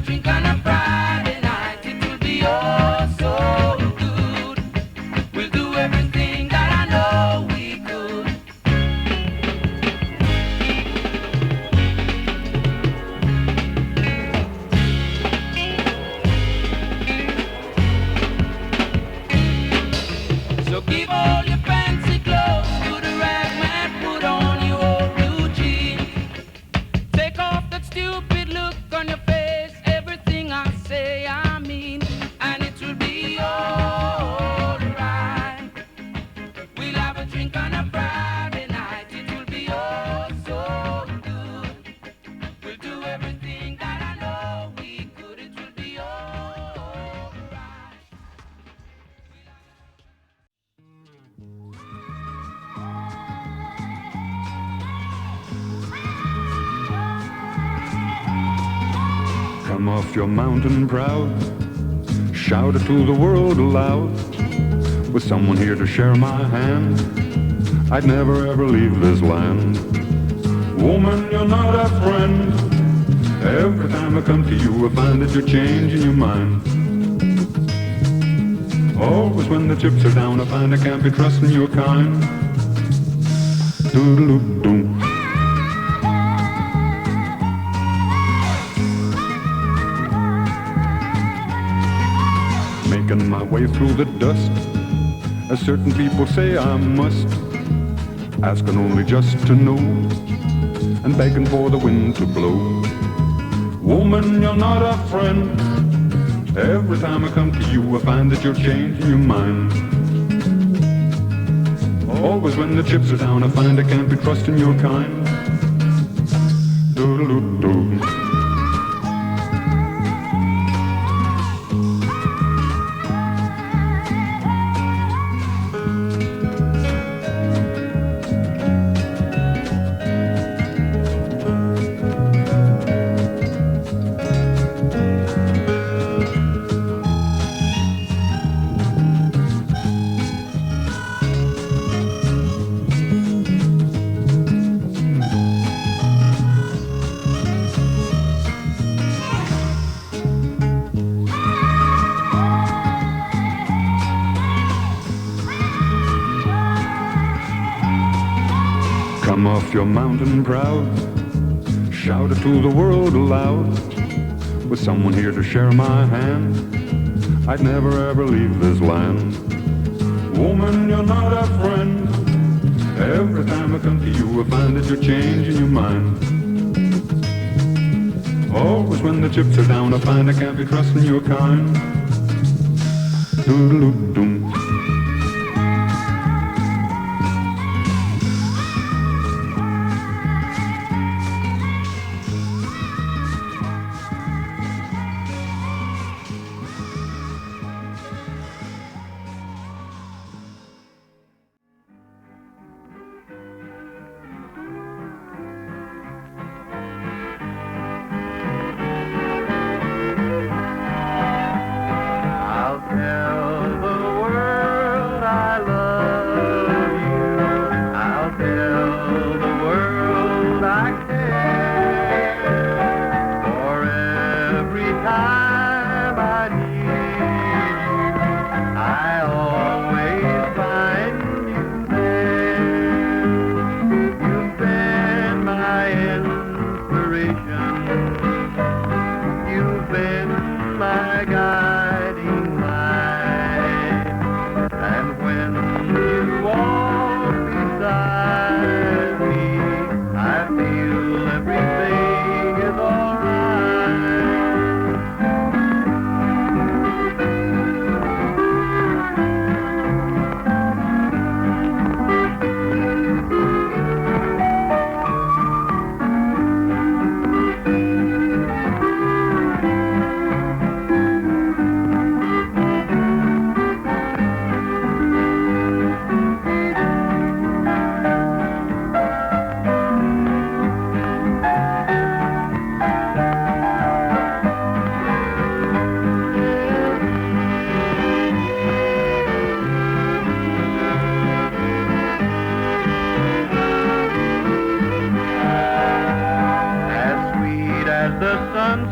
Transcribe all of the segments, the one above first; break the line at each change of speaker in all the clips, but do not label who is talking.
drink on a Friday night. It will be oh so good. We'll do everything that I know we could. So give all your fancy clothes to the rag man, put on your old blue jeans. Take off that stupid look on your face, everything I say I mean, and it will be alright. We'll have a drink on a Friday night, it will be oh so good. We'll do everything that I know we could, it will be alright.
Come off your mountain proud, shout it to the world aloud. With someone here to share my hand, I'd never ever leave this land. Woman, you're not a friend. Every time I come to you, I find that you're changing your mind. Always when the chips are down, I find I can't be trusting your kind. Doodle-doo-doo. Making my way through the dust, as certain people say I must, asking only just to know, and begging for the wind to blow. Woman, you're not a friend. Every time I come to you, I find that you're changing your mind. Always when the chips are down, I find I can't be trusting your kind. Doodle-doo-doo. Come off your mountain proud, shout it to the world aloud. With someone here to share my hand, I'd never ever leave this land. Woman, you're not a friend. Every time I come to you, I find that you're changing your mind. Always when the chips are down, I find I can't be trusting your kind. Doodle-doo-doo.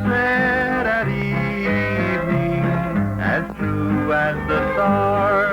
sunset at evening, as true as the stars.